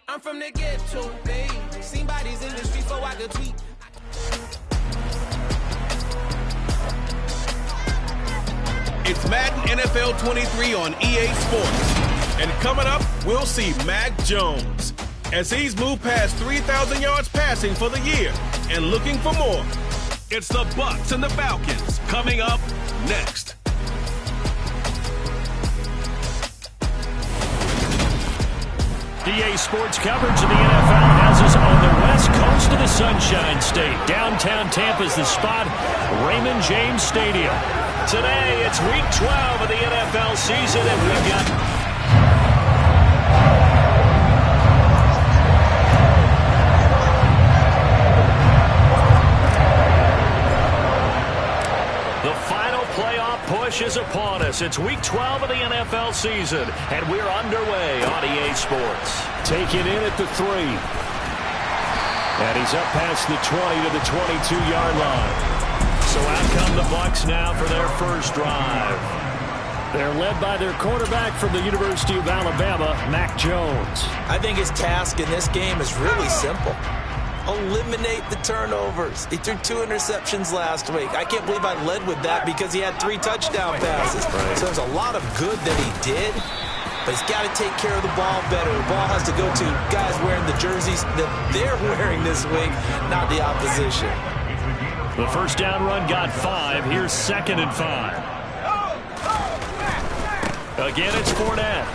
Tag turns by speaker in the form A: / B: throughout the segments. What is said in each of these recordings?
A: I'm from the ghetto, babe. Seen bodies in the street so I could tweet.
B: It's Madden NFL 23 on EA Sports. And coming up, we'll see Mac Jones as he's moved past 3,000 yards passing for the year and looking for more. It's the Bucs and the Falcons coming up next.
C: EA Sports coverage of the NFL has us on the west coast of the Sunshine State. Downtown Tampa's the spot, Raymond James Stadium. Today, it's Week 12 of the NFL season, and we've got... push is upon us. It's Week 12 of the NFL season, and we're underway on EA Sports. Taken in at the 3. And he's up past the 20 to the 22-yard line. So out come the Bucs now for their first drive. They're led by their quarterback from the University of Alabama, Mac Jones.
D: I think his task in this game is really simple. Eliminate the turnovers. He threw 2 interceptions last week. I can't believe I led with that because he had 3 touchdown passes. So there's a lot of good that he did, but he's got to take care of the ball better. The ball has to go to guys wearing the jerseys that they're wearing this week, not the opposition.
C: The first down run got 5. Here's 2nd and 5. Again, it's Fournette.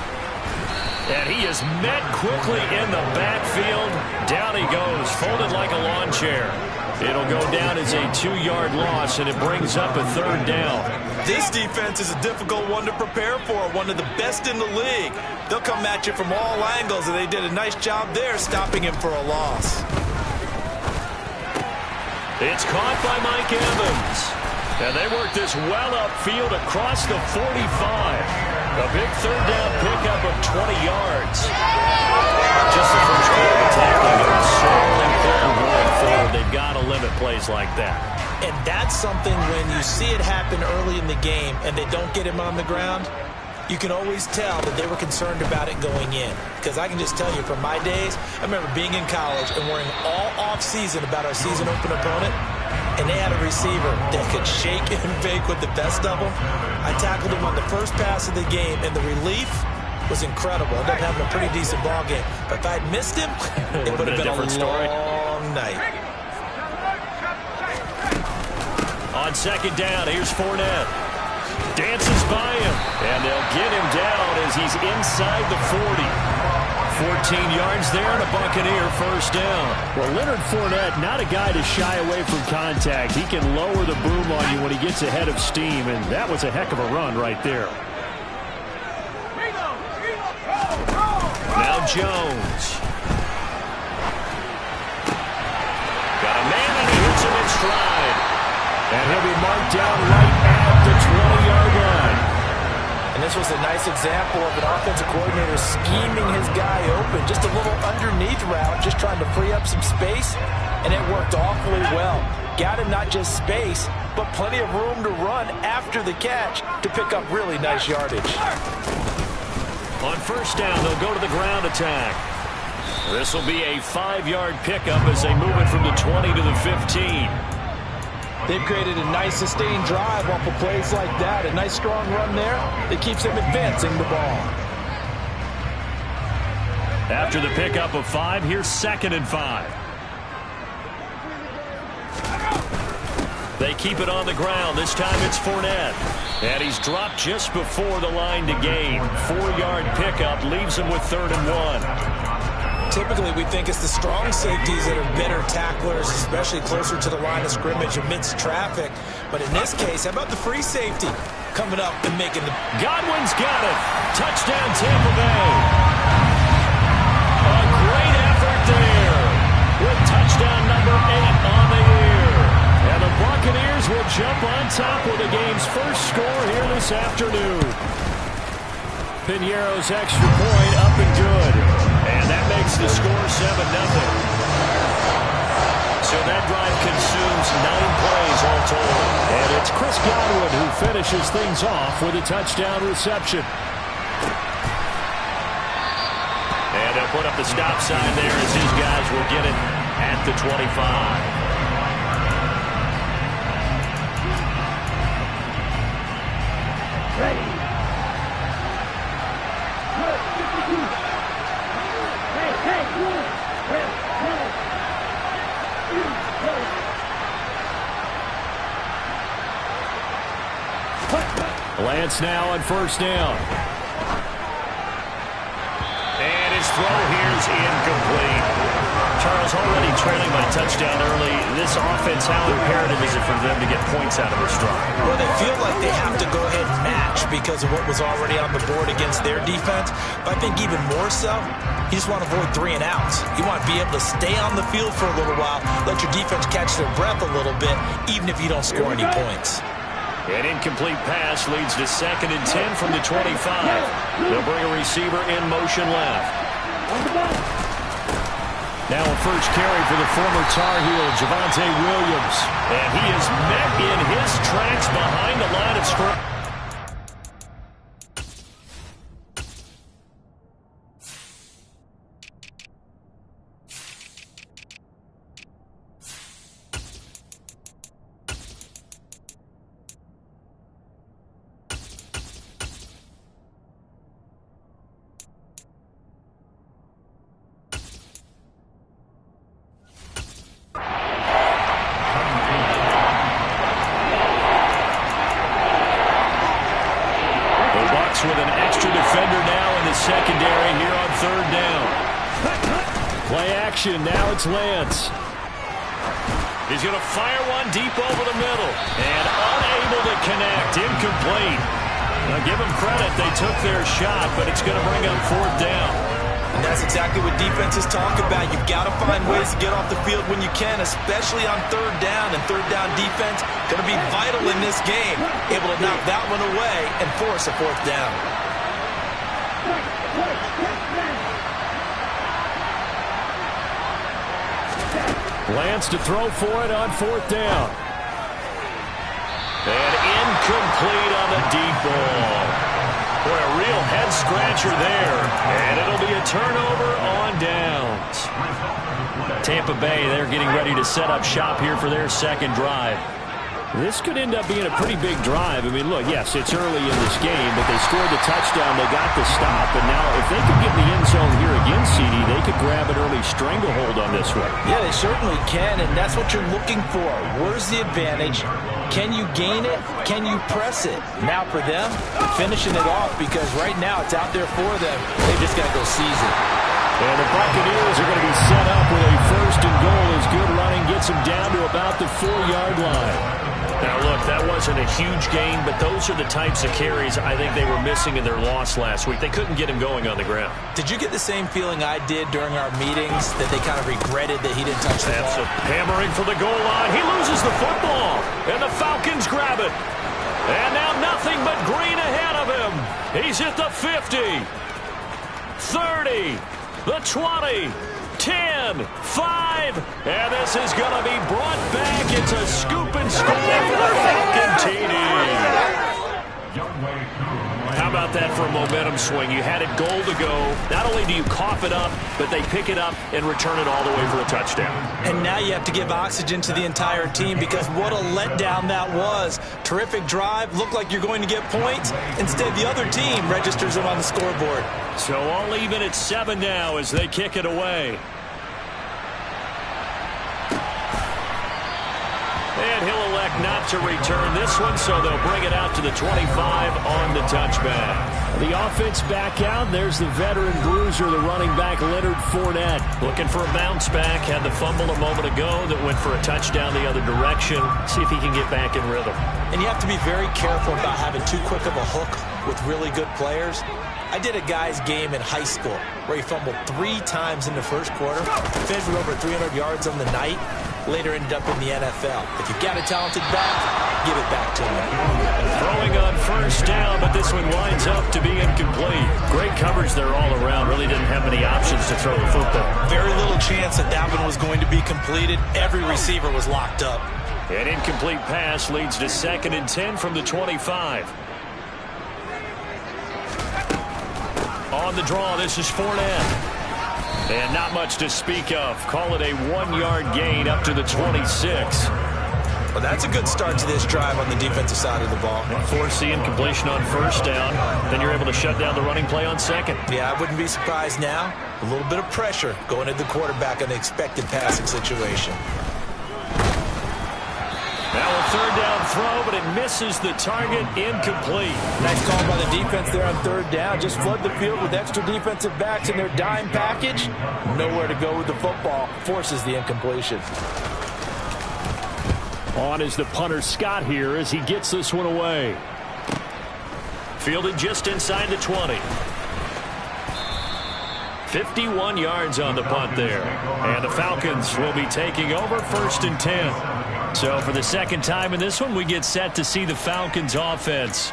C: And he is met quickly in the backfield. Down he goes, folded like a lawn chair. It'll go down as a 2-yard loss, and it brings up a 3rd down.
D: This defense is a difficult one to prepare for, one of the best in the league. They'll come at you from all angles, and they did a nice job there stopping him for a loss.
C: It's caught by Mike Evans. And they work this well upfield across the 45. A big 3rd down pickup of 20 yards. Just the first quarter tackling is so important going forward. They've got to limit plays like that.
D: And that's something when you see it happen early in the game and they don't get him on the ground, you can always tell that they were concerned about it going in. Because I can just tell you from my days, I remember being in college and worrying all off-season about our season open opponent. And they had a receiver that could shake and bake with the best of them. I tackled him on the first pass of the game, and the relief was incredible. I ended up having a pretty decent ball game. But if I'd missed him, it would have been a long night.
C: On 2nd down, here's Fournette. Dances by him, and they'll get him down as he's inside the 40. 14 yards there and a Buccaneer first down. Well, Leonard Fournette, not a guy to shy away from contact. He can lower the boom on you when he gets ahead of steam, and that was a heck of a run right there. Now Jones. Got a man, and he hits him in stride. And he'll be marked down right at the 20-yard line.
D: And this was a nice example of an offensive coordinator scheming his guy open. Just a little underneath route, just trying to free up some space, and it worked awfully well. Got him not just space, but plenty of room to run after the catch to pick up really nice yardage.
C: On first down, they'll go to the ground attack. This will be a 5-yard pickup as they move it from the 20 to the 15.
D: They've created a nice sustained drive off of plays like that. A nice strong run there that keeps them advancing the ball.
C: After the pickup of 5, here's 2nd and 5. They keep it on the ground. This time it's Fournette. And he's dropped just before the line to gain. 4-yard pickup leaves him with 3rd and 1.
D: Typically, we think it's the strong safeties that are better tacklers, especially closer to the line of scrimmage amidst traffic. But in this case, how about the free safety coming up and making the...
C: Godwin's got it. Touchdown, Tampa Bay. A great effort there with touchdown number 8 on the year. And the Buccaneers will jump on top with the game's first score here this afternoon. Piñeiro's extra point up and good. And that makes the score 7-0. So that drive consumes 9 plays all told. And it's Chris Godwin who finishes things off with a touchdown reception. And they'll put up the stop sign there as his guys will get it at the 25. Lance now on first down. And his throw here is incomplete. Charles, already trailing by touchdown early. This offense, how imperative is it for them to get points out of this drive?
D: Well, they feel like they have to go ahead and match because of what was already on the board against their defense. But I think even more so, you just want to avoid 3 and outs. You want to be able to stay on the field for a little while, let your defense catch their breath a little bit, even if you don't score any points.
C: An incomplete pass leads to 2nd and 10 from the 25. They'll bring a receiver in motion left. Now a first carry for the former Tar Heel, Javonte Williams. And he is met in his tracks behind the line of scrimmage. With an extra defender now in the secondary here on 3rd down. Play action. Now it's Lance. He's going to fire one deep over the middle. And unable to connect. Incomplete. Now give them credit. They took their shot, but it's going to bring up 4th down.
D: And that's exactly what defenses talk about. You've got to find ways to get off the field when you can, especially on 3rd down. And 3rd down defense going to be vital in this game. Able to knock that one away and force a 4th down.
C: Lance to throw for it on 4th down. And incomplete on the deep ball. Boy, a real head-scratcher there. And it'll be a turnover on downs. Tampa Bay, they're getting ready to set up shop here for their 2nd drive. This could end up being a pretty big drive. I mean, look, yes, it's early in this game, but they scored the touchdown. They got the stop. And now if they could get in the end zone here again, CD, they could grab an early stranglehold on this one.
D: Yeah, they certainly can, and that's what you're looking for. Where's the advantage? Can you gain it? Can you press it? Now for them, finishing it off, because right now it's out there for them. They just got to go seize it.
C: And the Buccaneers are going to be set up with a 1st and goal as good running gets them down to about the 4-yard line. Now, look, that wasn't a huge gain, but those are the types of carries I think they were missing in their loss last week. They couldn't get him going on the ground.
D: Did you get the same feeling I did during our meetings, that they kind of regretted that he didn't touch the ball?
C: Hammering for the goal line. He loses the football, and the Falcons grab it. And now nothing but green ahead of him. He's at the 50, 30, the 20, 10, 5, and this is going to be brought back. It's a scoop and score for the Falcon TD. How about that for a momentum swing? You had it goal to go. Not only do you cough it up, but they pick it up and return it all the way for a touchdown.
D: And now you have to give oxygen to the entire team, because what a letdown that was. Terrific drive. Looked like you're going to get points. Instead, the other team registers them on the scoreboard.
C: So all even at 7 now as they kick it away. And he'll elect not to return this one, so they'll bring it out to the 25 on the touchback. The offense back out. There's the veteran bruiser, the running back, Leonard Fournette. Looking for a bounce back. Had the fumble a moment ago that went for a touchdown the other direction. See if he can get back in rhythm.
D: And you have to be very careful about having too quick of a hook with really good players. I did a guy's game in high school where he fumbled 3 times in the first quarter, finished with over 300 yards on the night, later ended up in the NFL. If you've got a talented back, give it back to him.
C: Throwing on first down, but this one winds up to be incomplete. Great coverage there all around. Really didn't have many options to throw the football.
D: Very little chance that that one was going to be completed. Every receiver was locked up.
C: An incomplete pass leads to 2nd and 10 from the 25. On the draw, this is Fournette. And not much to speak of. Call it a 1-yard gain up to the 26.
D: Well, that's a good start to this drive on the defensive side of the ball.
C: Force the incompletion on first down. Then you're able to shut down the running play on second.
D: Yeah, I wouldn't be surprised now. A little bit of pressure going at the quarterback in an expected passing situation.
C: Now a third down throw, but it misses the target, incomplete.
D: Nice call by the defense there on third down. Just flood the field with extra defensive backs in their dime package. Nowhere to go with the football. Forces the incompletion.
C: On is the punter Scott here as he gets this one away. Fielded just inside the 20. 51 yards on the punt there. And the Falcons will be taking over 1st and 10. So for the second time in this one, we get set to see the Falcons offense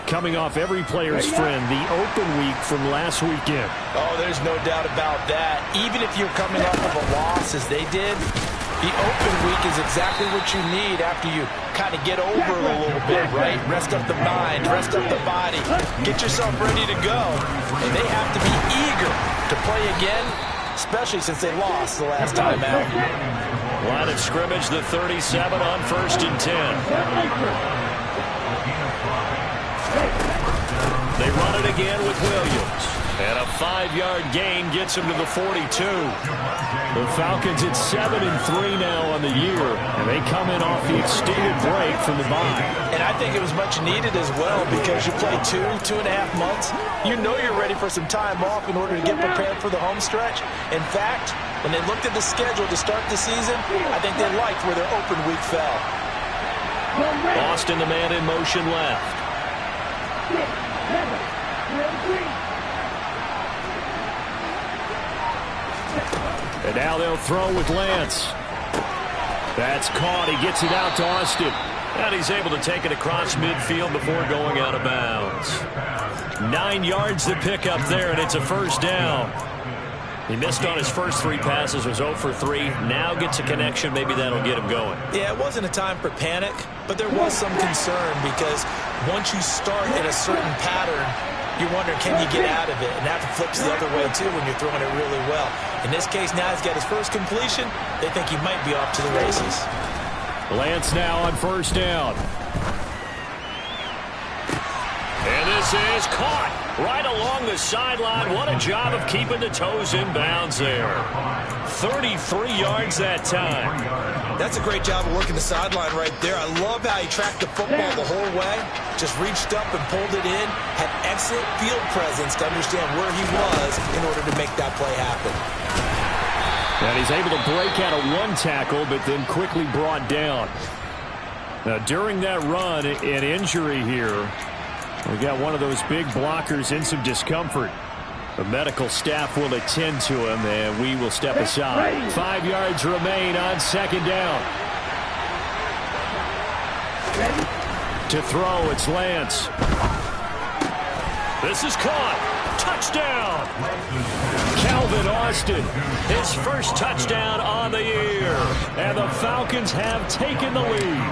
C: coming off every player's friend, the open week from last weekend.
D: Oh, there's no doubt about that. Even if you're coming off of a loss as they did, the open week is exactly what you need after you kind of get over it a little bit, right? Rest up the mind, rest up the body, get yourself ready to go. And they have to be eager to play again, especially since they lost the last time out.
C: Line of scrimmage, the 37 on 1st and 10. They run it again with Williams. And a 5-yard gain gets him to the 42. The Falcons at 7-3 now on the year, and they come in off the extended break from the bye.
D: And I think it was much needed as well because you play 2.5 months. You know you're ready for some time off in order to get prepared for the home stretch. In fact, when they looked at the schedule to start the season, I think they liked where their open week fell.
C: Austin, the man in motion left. And now they'll throw with Lance. That's caught. He gets it out to Austin. And he's able to take it across midfield before going out of bounds. 9 yards to pick up there, and it's a first down. He missed on his first 3 passes, was 0 for 3. Now gets a connection. Maybe that'll get him going.
D: Yeah, it wasn't a time for panic, but there was some concern because once you start in a certain pattern, you wonder, can you get out of it? And that flips the other way, too, when you're throwing it really well. In this case, now he's got his first completion. They think he might be off to the races.
C: Lance now on first down. And this is caught right along the sideline. What a job of keeping the toes in bounds there. 33 yards that time.
D: That's a great job of working the sideline right there. I love how he tracked the football the whole way. Just reached up and pulled it in. Had excellent field presence to understand where he was in order to make that play happen.
C: And he's able to break out of 1 tackle, but then quickly brought down. Now, during that run, an injury here. We got one of those big blockers in some discomfort. The medical staff will attend to him, and we will step aside. 5 yards remain on second down. To throw, it's Lance. This is caught. Touchdown. Calvin Austin, his first touchdown on the year. And the Falcons have taken the lead.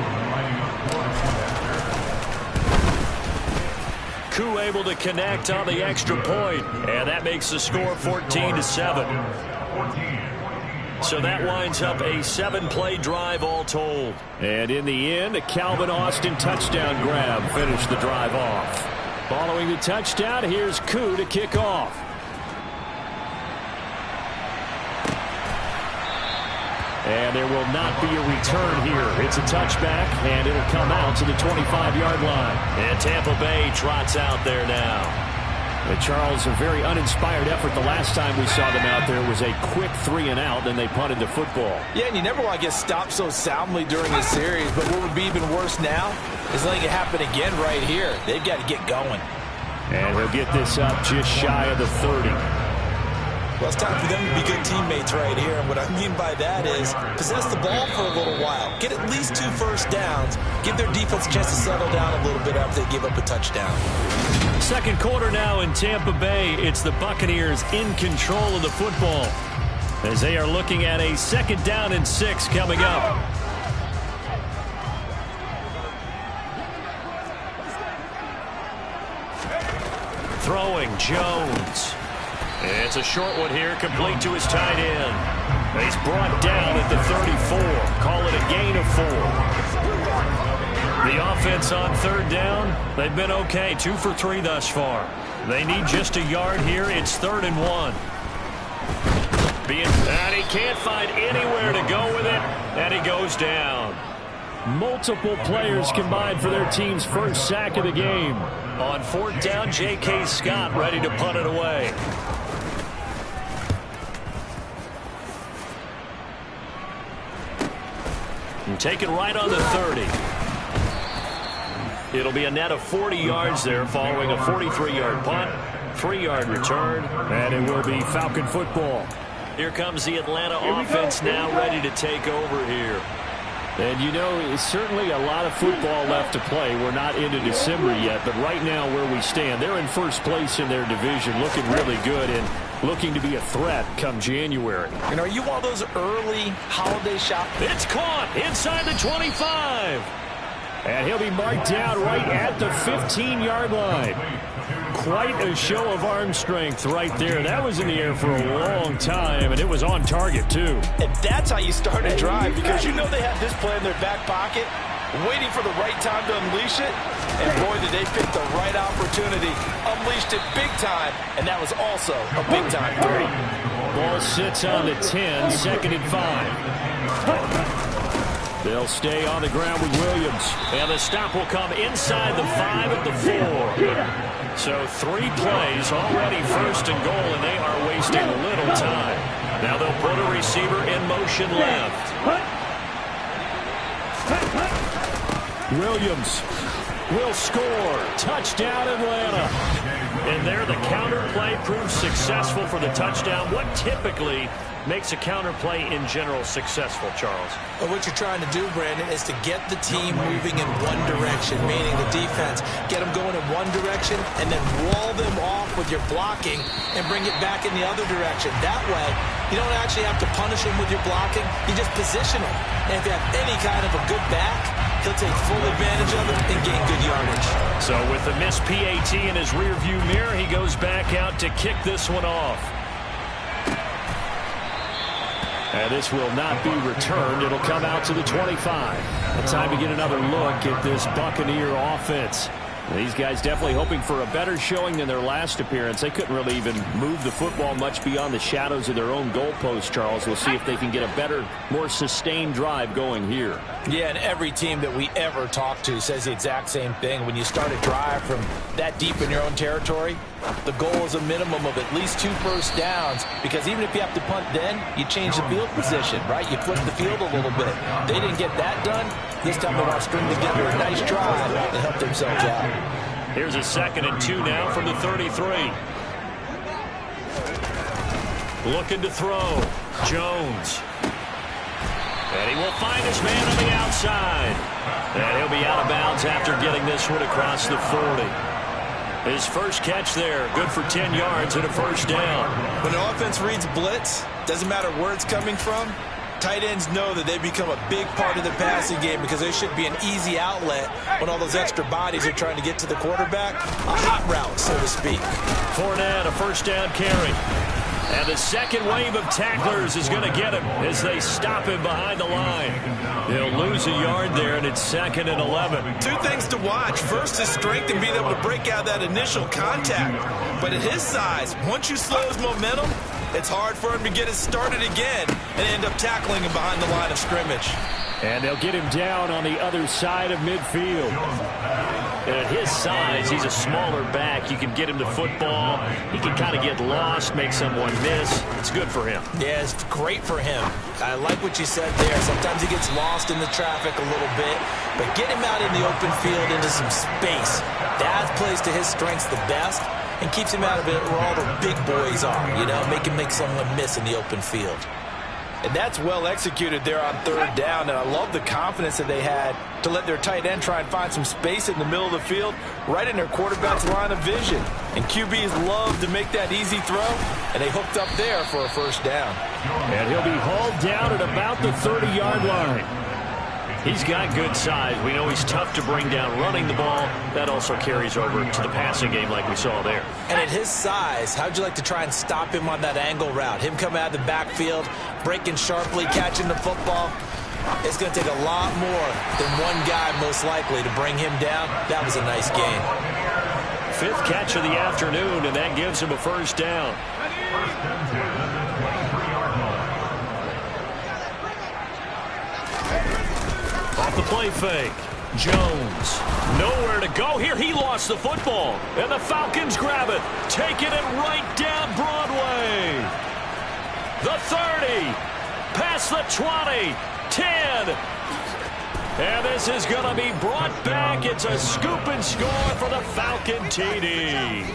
C: Koo able to connect on the extra point, and that makes the score 14-7. So that winds up a 7-play drive all told. And in the end, a Calvin Austin touchdown grab finished the drive off. Following the touchdown, here's Koo to kick off. And there will not be a return here. It's a touchback, and it'll come out to the 25-yard line. And Tampa Bay trots out there now. But Charles, a very uninspired effort. The last time we saw them out there was a quick 3-and-out, then they punted the football.
D: Yeah, and you never want to get stopped so soundly during a series. But what would be even worse now is letting it happen again right here. They've got to get going.
C: And he'll get this up just shy of the 30.
D: Well, it's time for them to be good teammates right here. And what I mean by that is possess the ball for a little while. Get at least 2 first downs. Give their defense a chance to settle down a little bit after they give up a touchdown.
C: Second quarter now in Tampa Bay. It's the Buccaneers in control of the football as they are looking at a 2nd down and 6 coming up. Throwing Jones. It's a short one here, complete to his tight end. He's brought down at the 34. Call it a gain of 4. The offense on third down, they've been okay. 2 for 3 thus far. They need just a yard here. It's 3rd and 1. And he can't find anywhere to go with it, and he goes down.
E: Multiple players combined for their team's first sack of the game.
C: On 4th down, J.K. Scott ready to punt it away. And take it right on the 30. It'll be a net of 40 yards there following a 43-yard punt, 3-yard return,
E: and it will be Falcon football.
C: Here comes the Atlanta offense now ready to take over here.
E: And, you know, it's certainly a lot of football left to play. We're not into December yet, but right now where we stand, they're in first place in their division, looking really good and looking to be a threat come January.
D: And are you one of those early holiday shoppers?
C: It's caught inside the 25.
E: And he'll be marked down right at the 15-yard line. Quite a show of arm strength right there. That was in the air for a long time, and it was on target, too.
D: And that's how you start a drive, because you know they have this play in their back pocket, waiting for the right time to unleash it. And boy, did they pick the right opportunity. Unleashed it big time, and that was also a big-time throw.
E: Ball sits on the 10, 2nd and 5. They'll stay on the ground with Williams.
C: And the stop will come inside the 5 at the 4. So 3 plays already 1st and goal, and they are wasting little time. Now they'll put a receiver in motion left.
E: Williams will score. Touchdown, Atlanta.
C: And there the counter play proves successful for the touchdown. What typically makes a counter play in general successful, Charles?
D: Well, what you're trying to do, Brandon, is to get the team moving in one direction, meaning the defense, get them going in one direction and then wall them off with your blocking and bring it back in the other direction. That way, you don't actually have to punish them with your blocking. You just position them. And if you have any kind of a good back, he'll take full advantage of it and gain good yardage.
C: So with the missed PAT in his rearview mirror, he goes back out to kick this one off.
E: And this will not be returned. It'll come out to the 25. A time to get another look at this Buccaneer offense. These guys definitely hoping for a better showing than their last appearance. They couldn't really even move the football much beyond the shadows of their own goalpost, Charles. We'll see if they can get a better, more sustained drive going here.
D: Yeah, and every team that we ever talk to says the exact same thing. When you start a drive from that deep in your own territory, the goal is a minimum of at least 2 first downs, because even if you have to punt then, you change the field position, right? You flip the field a little bit. They didn't get that done. This time they want to string together a nice drive and help themselves out.
C: Here's a 2nd and 2 now from the 33. Looking to throw. Jones. And he will find his man on the outside. And he'll be out of bounds after getting this one across the 40. His first catch there, good for 10 yards and a first down.
D: When an offense reads blitz, doesn't matter where it's coming from, tight ends know that they become a big part of the passing game, because there should be an easy outlet when all those extra bodies are trying to get to the quarterback. A hot route, so to speak.
C: Fournette, a first down carry. And the second wave of tacklers is going to get him as they stop him behind the line. He'll lose a yard there, and it's 2nd and 11.
D: 2 things to watch. First, his strength and being able to break out that initial contact. But at his size, once you slow his momentum, it's hard for him to get it started again and end up tackling him behind the line of scrimmage.
E: And they'll get him down on the other side of midfield.
C: And at his size, he's a smaller back. You can get him to football. He can kind of get lost, make someone miss. It's good for him.
D: Yeah, it's great for him. I like what you said there. Sometimes he gets lost in the traffic a little bit, but get him out in the open field into some space. That plays to his strengths the best and keeps him out of it where all the big boys are, you know, make someone miss in the open field. And that's well executed there on 3rd down, and I love the confidence that they had to let their tight end try and find some space in the middle of the field, right in their quarterback's line of vision. And QBs love to make that easy throw, and they hooked up there for a first down.
E: And he'll be hauled down at about the 30-yard line. He's got good size. We know he's tough to bring down running the ball. That also carries over to the passing game like we saw there.
D: And at his size, how'd you like to try and stop him on that angle route? Him coming out of the backfield, breaking sharply, catching the football. It's going to take a lot more than one guy most likely to bring him down. That was a nice game.
E: 5th catch of the afternoon, and that gives him a first down. Off the play fake. Jones. Nowhere to go here. He lost the football. And the Falcons grab it. Taking it right down Broadway. The 30. Past the 20. 10. And this is going to be brought back. It's a scoop and score for the Falcon TD.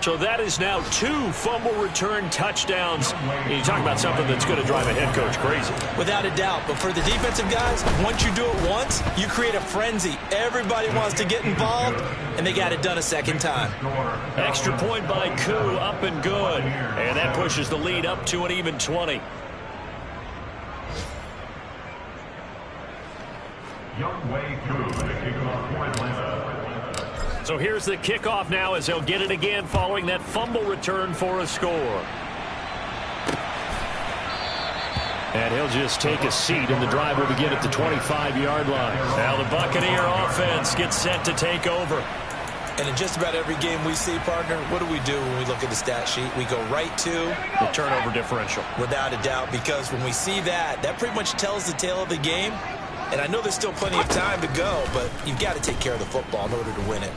E: So that is now 2 fumble return touchdowns. You talk about something that's going to drive a head coach crazy.
D: Without a doubt. But for the defensive guys, once you do it once, you create a frenzy. Everybody wants to get involved, and they got it done a second time.
E: Extra point by Koo, up and good. And that pushes the lead up to an even 20. So here's the kickoff now as they'll get it again following that fumble return for a score. And he'll just take a seat, and the drive will begin at the 25-yard line. Now the Buccaneer offense gets set to take over.
D: And in just about every game we see, partner, what do we do when we look at the stat sheet? We go right to
E: the turnover differential.
D: Without a doubt, because when we see that, that pretty much tells the tale of the game. And I know there's still plenty of time to go, but you've got to take care of the football in order to win it.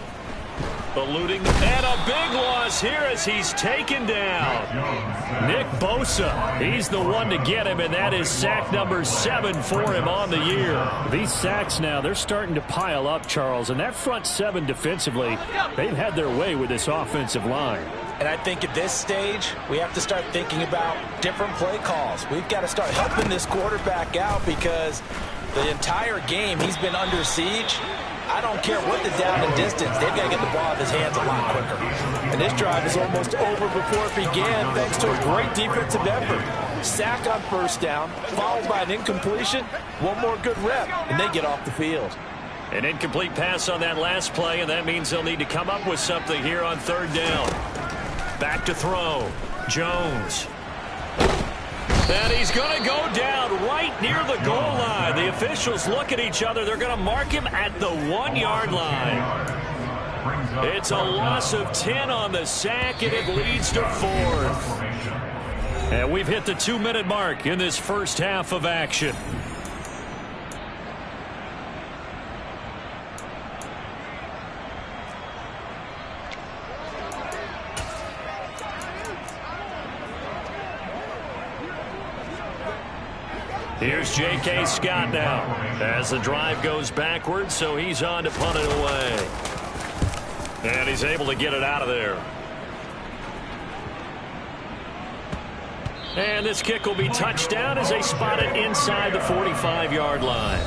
E: Eluding, and a big loss here as he's taken down. Nick Bosa, he's the one to get him, and that is sack number 7 for him on the year. These sacks now, they're starting to pile up, Charles, and that front 7 defensively, they've had their way with this offensive line.
D: And I think at this stage, we have to start thinking about different play calls. We've got to start helping this quarterback out because the entire game he's been under siege. I don't care what the down and distance. They've got to get the ball in his hands a lot quicker. And this drive is almost over before it began thanks to a great defensive effort. Sack on first down, followed by an incompletion, one more good rep, and they get off the field.
E: An incomplete pass on that last play, and that means they'll need to come up with something here on 3rd down. Back to throw. Jones. And he's going to go down right near the goal line. The officials look at each other. They're going to mark him at the 1-yard line. It's a loss of 10 on the sack, and it leads to 4th. And we've hit the 2-minute mark in this first half of action. Here's J.K. Scott now as the drive goes backwards, so he's on to punt it away. And he's able to get it out of there. And this kick will be touchdown as they spot it inside the 45-yard line.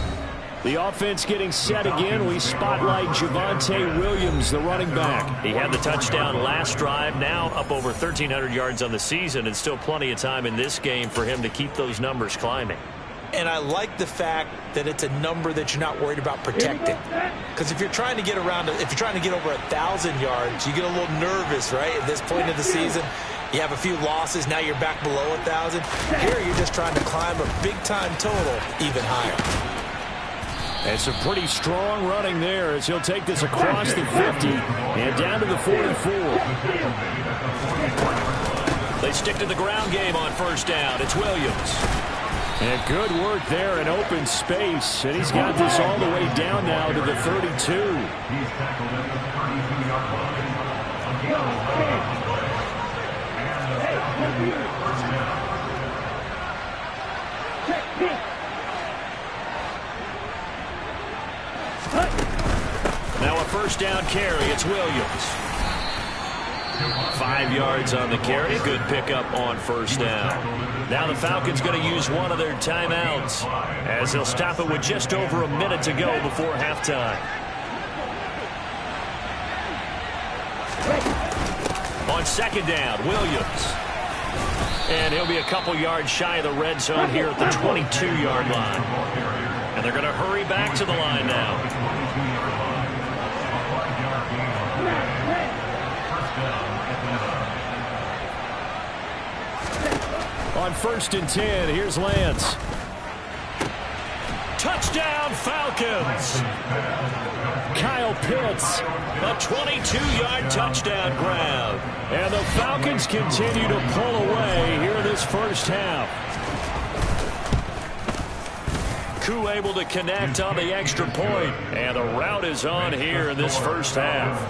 E: The offense getting set again. We spotlight Javonte Williams, the running back. He had the touchdown last drive, now up over 1,300 yards on the season, and still plenty of time in this game for him to keep those numbers climbing.
D: And I like the fact that it's a number that you're not worried about protecting. Because if you're trying to get around, if you're trying to get over 1,000 yards, you get a little nervous, right? At this point of the season, you have a few losses. Now you're back below 1,000. Here you're just trying to climb a big-time total even higher.
E: And some pretty strong running there as he'll take this across the 50 and down to the 44. They stick to the ground game on first down. It's Williams. And good work there in open space. And he's got this all the way down now to the 32. He's tackled at the 32-yard line. Now a first down carry. It's Williams. 5 yards on the carry. Good pickup on first down. Now the Falcons going to use one of their timeouts as they'll stop it with just over a minute to go before halftime. On second down, Williams. And he'll be a couple yards shy of the red zone here at the 22-yard line. And they're going to hurry back to the line now. On 1st and 10, here's Lance. Touchdown, Falcons! Kyle Pitts, a 22-yard touchdown grab. And the Falcons continue to pull away here in this first half. Koo able to connect on the extra point. And the route is on here in this first half.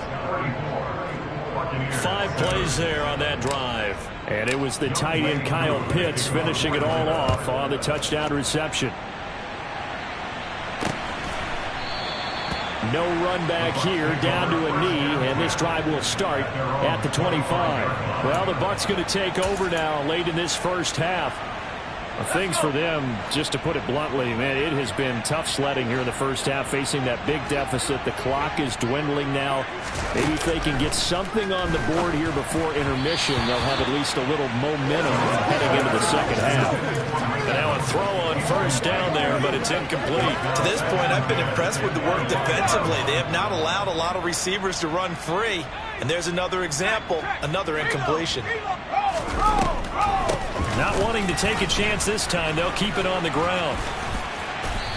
E: 5 plays there on that drive. And it was the tight end Kyle Pitts finishing it all off on the touchdown reception. No run back here, down to a knee, and this drive will start at the 25. Well, the Bucs going to take over now late in this first half. Things for them, just to put it bluntly, man, it has been tough sledding here in the first half, facing that big deficit. The clock is dwindling now. Maybe if they can get something on the board here before intermission, they'll have at least a little momentum heading into the second half. And now a throw on first down there, but it's incomplete.
D: To this point, I've been impressed with the work defensively. They have not allowed a lot of receivers to run free. And there's another example, another incompletion.
E: Not wanting to take a chance this time, they'll keep it on the ground.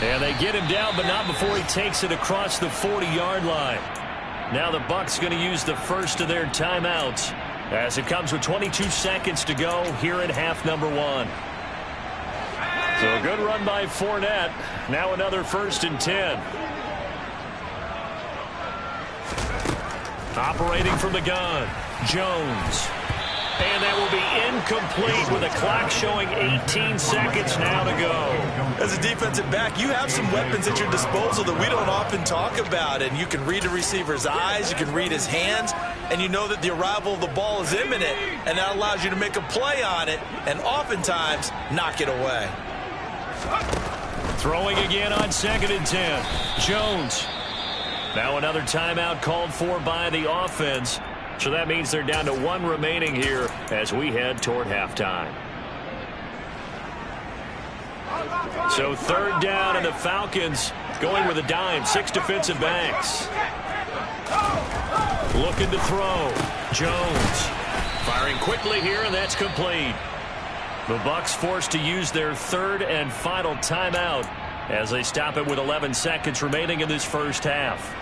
E: And they get him down, but not before he takes it across the 40-yard line. Now the Bucs going to use the first of their timeouts as it comes with 22 seconds to go here at half number 1. So a good run by Fournette. Now another 1st and 10. Operating from the gun, Jones. And that will be incomplete with a clock showing 18 seconds now to go.
D: As a defensive back, you have some weapons at your disposal that we don't often talk about. And you can read a receiver's eyes, you can read his hands, and you know that the arrival of the ball is imminent. And that allows you to make a play on it and oftentimes knock it away.
E: Throwing again on 2nd and 10. Jones. Now another timeout called for by the offense. So that means they're down to 1 remaining here as we head toward halftime. So 3rd down, and the Falcons going with a dime. 6 defensive backs. Looking to throw. Jones firing quickly here, and that's complete. The Bucs forced to use their 3rd and final timeout as they stop it with 11 seconds remaining in this first half.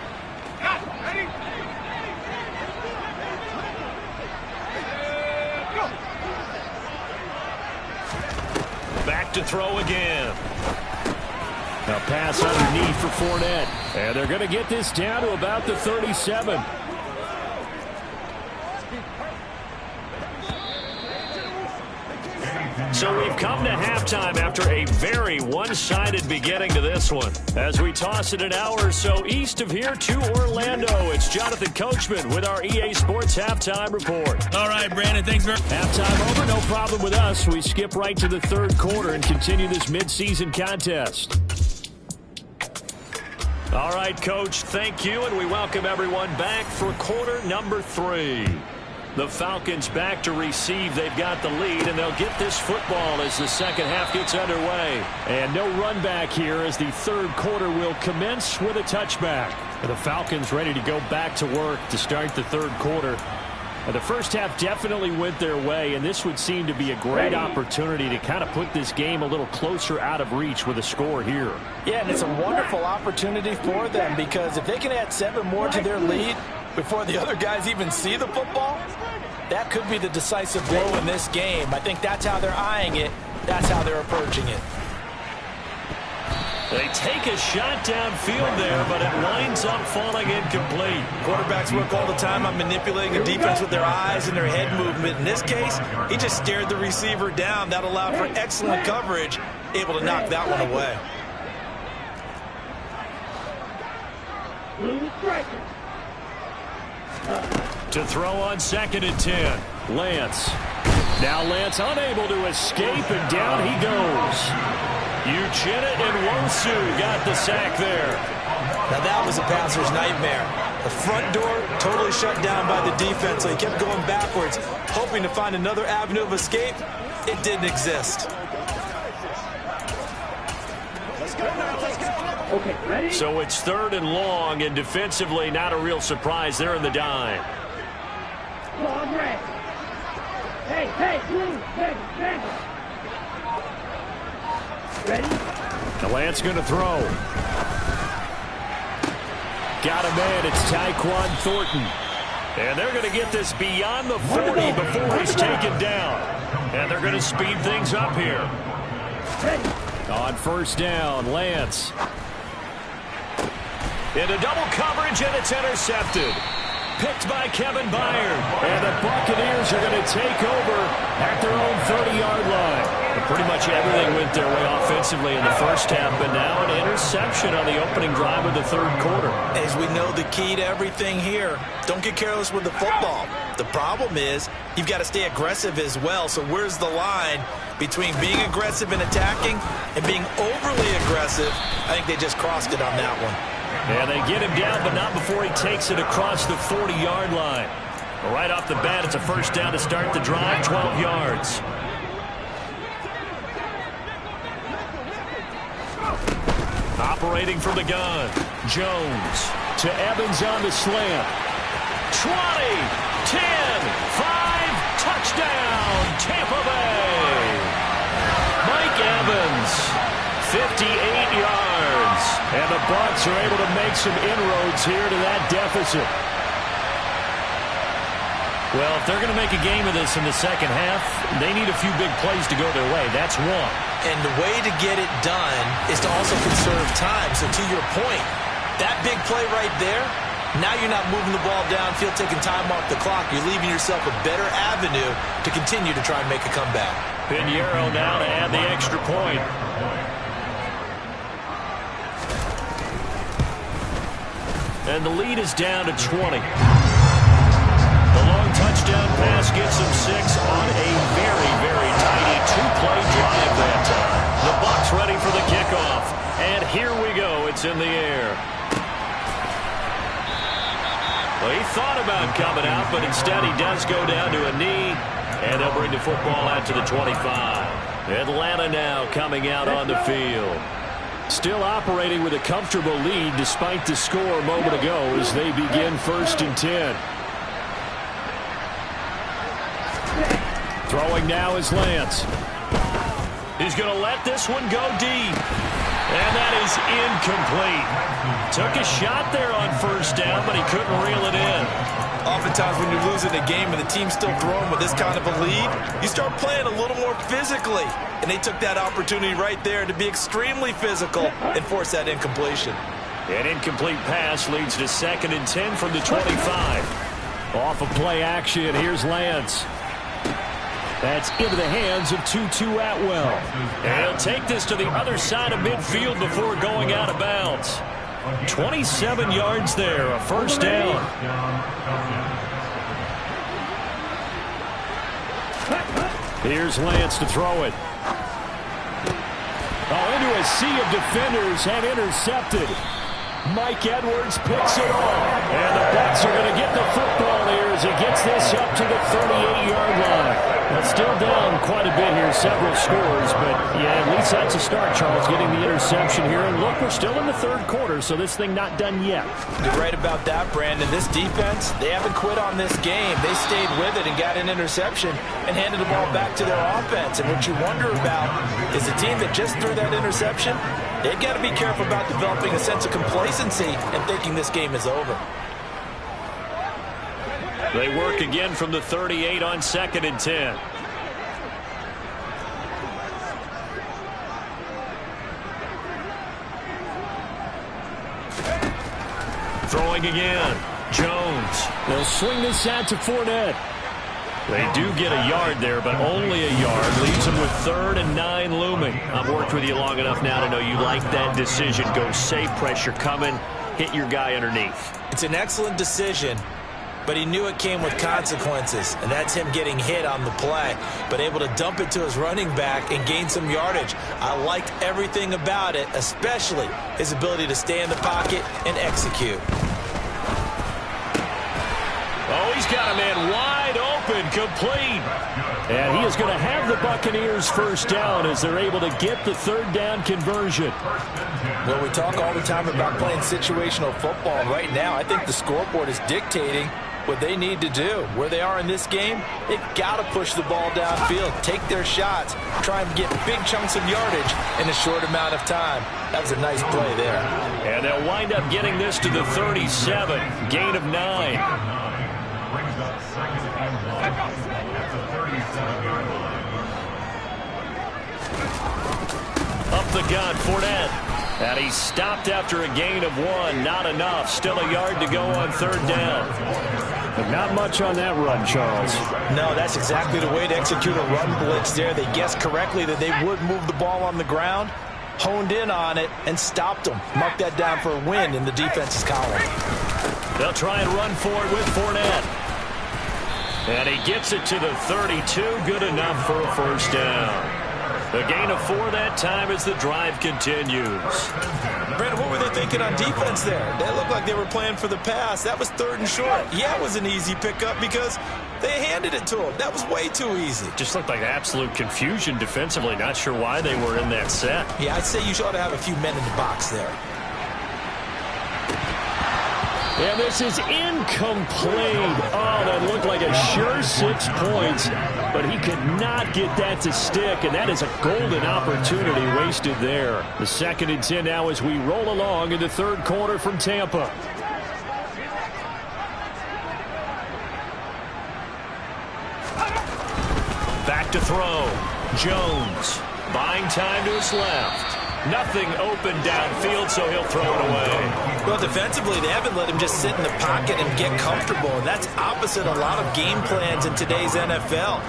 E: Back to throw again. A pass underneath for Fournette. And they're going to get this down to about the 37. So we've come to halftime after a very one-sided beginning to this one. As we toss it an hour or so east of here to Orlando, it's Jonathan Coachman with our EA Sports Halftime Report.
F: All right, Brandon, thanks very much.
E: Halftime over, no problem with us. We skip right to the 3rd quarter and continue this midseason contest. All right, Coach, thank you, and we welcome everyone back for quarter number 3. The Falcons back to receive. They've got the lead, and they'll get this football as the second half gets underway. And no run back here as the 3rd quarter will commence with a touchback. The Falcons ready to go back to work to start the 3rd quarter. The first half definitely went their way, and this would seem to be a great opportunity to kind of put this game a little closer out of reach with a score here.
D: Yeah, and it's a wonderful opportunity for them because if they can add 7 more to their lead before the other guys even see the football, that could be the decisive blow in this game. I think that's how they're eyeing it. That's how they're approaching it.
E: They take a shot downfield there, but it winds up falling incomplete.
D: Quarterbacks work all the time on manipulating a defense with their eyes and their head movement. In this case, he just stared the receiver down. That allowed for excellent coverage, able to knock that one away.
E: To throw on 2nd and 10. Lance. Now Lance unable to escape, and down he goes. Uchenna and Nwosu got the sack there.
D: Now that was a passer's nightmare. The front door totally shut down by the defense, so he kept going backwards, hoping to find another avenue of escape. it didn't exist.
F: Okay, ready?
C: So it's 3rd and long, and defensively, not a real surprise. They're in the dime.
F: Long red. Hey, blue, red. Ready?
C: The Lance going to throw. Got a man. It's Tyquan Thornton. And they're going to get this beyond the 40 before he's taken down. And they're going to speed things up here. On 1st down, Lance. Into double coverage, and it's intercepted. Picked by Kevin Byard. And the Buccaneers are going to take over at their own 30-yard line. Pretty much everything went their way offensively in the first half, but now an interception on the opening drive of the 3rd quarter.
D: As we know, the key to everything here, don't get careless with the football. The problem is you've got to stay aggressive as well. So where's the line between being aggressive and attacking and being overly aggressive? I think they just crossed it on that one.
C: And they get him down, but not before he takes it across the 40-yard line. Right off the bat, it's a 1st down to start the drive, 12 yards. Operating from the gun, Jones to Evans on the slant. 20, 10, 5, touchdown, Tampa Bay. Mike Evans, 58 yards. And the Bucs are able to make some inroads here to that deficit. Well, if they're going to make a game of this in the second half, they need a few big plays to go their way. That's one.
D: And the way to get it done is to also conserve time. So to your point, that big play right there, now you're not moving the ball downfield, taking time off the clock. You're leaving yourself a better avenue to continue to try and make a comeback.
C: Pinheiro now to add the extra point. And the lead is down to 20. The long touchdown pass gets them 6 on a very, very tiny 2-play drive that time. The Bucs ready for the kickoff. And here we go. It's in the air. Well, he thought about coming out, but instead he does go down to a knee. And they'll bring the football out to the 25. Atlanta now coming out on the field. Still operating with a comfortable lead despite the score a moment ago as they begin 1st and 10. Throwing now is Lance. He's going to let this one go deep. And that is incomplete. Took a shot there on 1st down, but he couldn't reel it in.
D: Oftentimes when you're losing a game and the team's still throwing with this kind of a lead, you start playing a little more physically. And they took that opportunity right there to be extremely physical and force that incompletion.
C: An incomplete pass leads to 2nd and 10 from the 25. Off of play action, here's Lance. That's into the hands of Tutu Atwell. And he'll take this to the other side of midfield before going out of bounds. 27 yards there, a 1st down. Here's Lance to throw it. Oh, into a sea of defenders and intercepted. Mike Edwards picks it off. And the Bucs are going to get the football here as he gets this up to the 38-yard line. Well, still down quite a bit here, several scores, but yeah, at least that's a start, Charles, getting the interception here. And look, we're still in the 3rd quarter, so this thing not done yet.
D: You're right about that, Brandon. This defense, they haven't quit on this game. They stayed with it and got an interception and handed the ball back to their offense. And what you wonder about is the team that just threw that interception, they've got to be careful about developing a sense of complacency and thinking this game is over.
C: They work again from the 38 on 2nd and 10. Throwing again. Jones. They'll swing this out to Fournette. They do get a yard there, but only a yard. Leaves them with 3rd and 9 looming. I've worked with you long enough now to know you like that decision. Go safe, pressure coming, hit your guy underneath.
D: It's an excellent decision, but he knew it came with consequences, and that's him getting hit on the play, but able to dump it to his running back and gain some yardage. I liked everything about it, especially his ability to stay in the pocket and execute.
C: Oh, he's got a man wide open. open, complete. And he is going to have the Buccaneers first down as they're able to get the third down conversion.
D: Well, we talk all the time about playing situational football. Right now, I think the scoreboard is dictating what they need to do. Where they are in this game, they've got to push the ball downfield, take their shots, try and get big chunks of yardage in a short amount of time. That was a nice play there.
C: And they'll wind up getting this to the 37, gain of 9. Up the gun, Fournette. And he's stopped after a gain of 1. Not enough. Still a yard to go on third down.
E: But not much on that run, Charles.
D: No, that's exactly the way to execute a run blitz there. They guessed correctly that they would move the ball on the ground, honed in on it, and stopped them. Mark that down for a win in the defense's column.
C: They'll try and run for it with Fournette. And he gets it to the 32. Good enough for a first down. A gain of 4 that time as the drive continues.
D: Brandon, what were they thinking on defense there? They looked like they were playing for the pass. That was 3rd and short. Yeah, it was an easy pickup because they handed it to him. That was way too easy.
C: Just looked like absolute confusion defensively. Not sure why they were in that set.
D: Yeah, I'd say you ought to have a few men in the box there.
C: And this is incomplete. Oh, that looked like a sure 6 points, but he could not get that to stick, and that is a golden opportunity wasted there. The 2nd and 10 now as we roll along in the third quarter from Tampa. Back to throw. Jones buying time to his left. Nothing open downfield, so he'll throw it away.
D: Well, defensively, they haven't let him just sit in the pocket and get comfortable, and that's opposite a lot of game plans in today's NFL.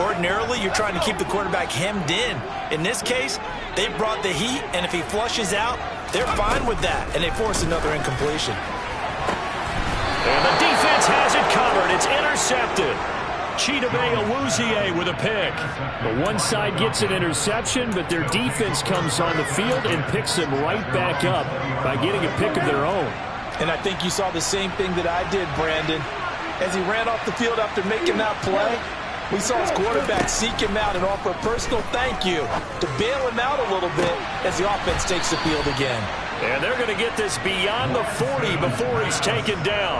D: Ordinarily, you're trying to keep the quarterback hemmed in. In this case, they brought the heat, and if he flushes out, they're fine with that, and they force another incompletion.
C: And the defense has it covered. It's intercepted. Chidobe Awuzie with a pick.
E: The one side gets an interception, but their defense comes on the field and picks him right back up by getting a pick of their own.
D: And I think you saw the same thing that I did, Brandon. As he ran off the field after making that play, we saw his quarterback seek him out and offer a personal thank you to bail him out a little bit as the offense takes the field again.
C: And they're going to get this beyond the 40 before he's taken down.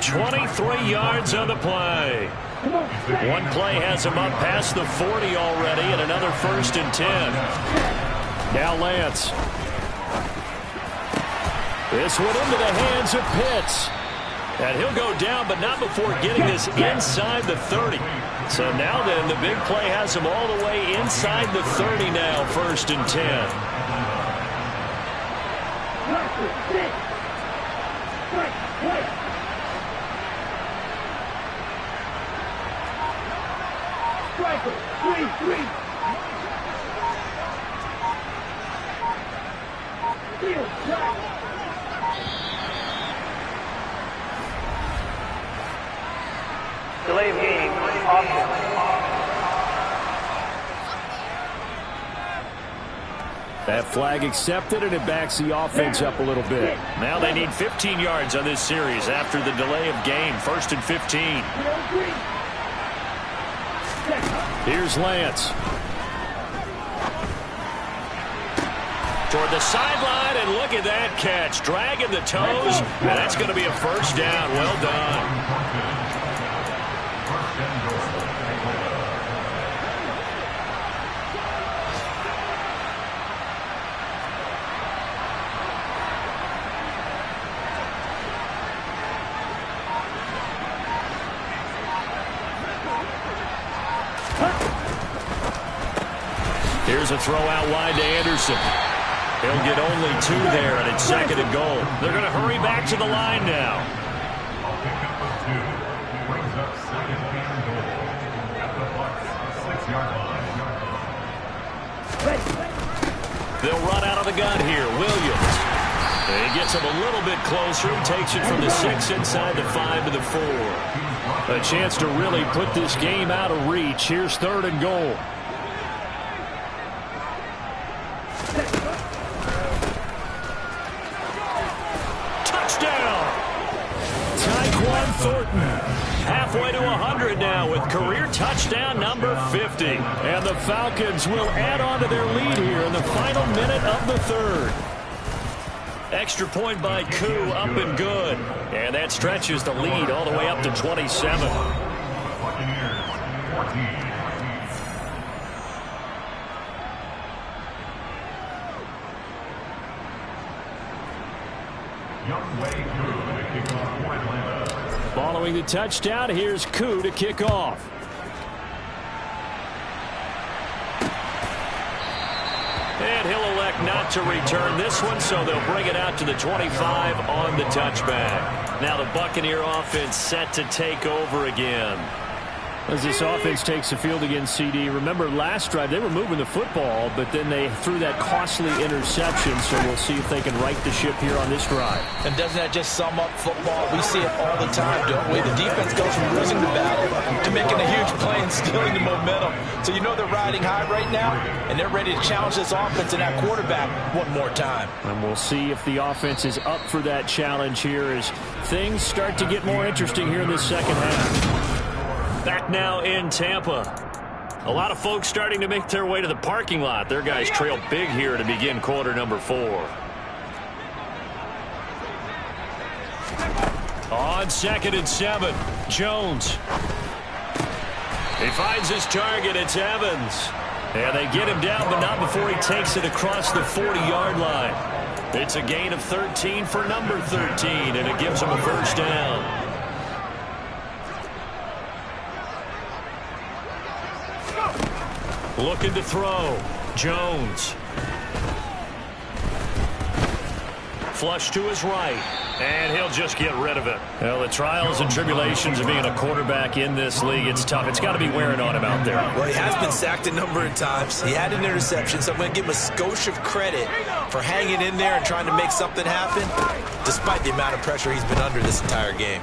C: 23 yards on the play. One play has him up past the 40 already, and another 1st and 10.
E: Now Lance.
C: This one into the hands of Pitts. And he'll go down, but not before getting this inside the 30. So now then, the big play has him all the way inside the 30 now, 1st and 10.
F: Delay of game, offense.
E: That flag accepted, and it backs the offense up a little bit.
C: Now they need 15 yards on this series after the delay of game. 1st and 15.
E: Here's Lance.
C: Toward the sideline, and look at that catch. Dragging the toes, and that's going to be a first down. Well done. Here's a throw out wide to Anderson. He'll get only 2 there, and it's 2nd and goal. They're going to hurry back to the line now. They'll run out of the gun here. Williams. And he gets him a little bit closer. He takes it from the 6 inside the 5 to the 4.
E: A chance to really put this game out of reach. Here's 3rd and goal.
C: Thornton halfway to 100 now with
E: Falcons will add on to their lead here in the final minute of the third. Extra point by Koo, up and good. And that stretches the lead all the way up to 27. Following the touchdown, here's Koo to kick off. And he'll elect not to return this one, so they'll bring it out to the 25 on the touchback. Now the Buccaneer offense set to take over again. As this offense takes the field against CD, remember last drive they were moving the football, but then they threw that costly interception, so we'll see if they can right the ship here on this drive.
D: And doesn't that just sum up football? We see it all the time, don't we? The defense goes from losing the battle to making a huge play and stealing the momentum. So you know they're riding high right now, and they're ready to challenge this offense and that quarterback one more time.
E: And we'll see if the offense is up for that challenge here as things start to get more interesting here in this second half. Back now in Tampa. A lot of folks starting to make their way to the parking lot. Their guys trail big here to begin quarter number 4. On 2nd and 7, Jones. He finds his target. It's Evans. And they get him down, but not before he takes it across the 40-yard line. It's a gain of 13 for number 13, and it gives him a first down. Looking to throw. Jones. Flush to his right. And he'll just get rid of it. Well, the trials and tribulations of being a quarterback in this league, it's tough. It's got to be wearing on him out there.
D: Well, he has been sacked a number of times. He had an interception, so I'm going to give him a skosh of credit for hanging in there and trying to make something happen, despite the amount of pressure he's been under this entire game.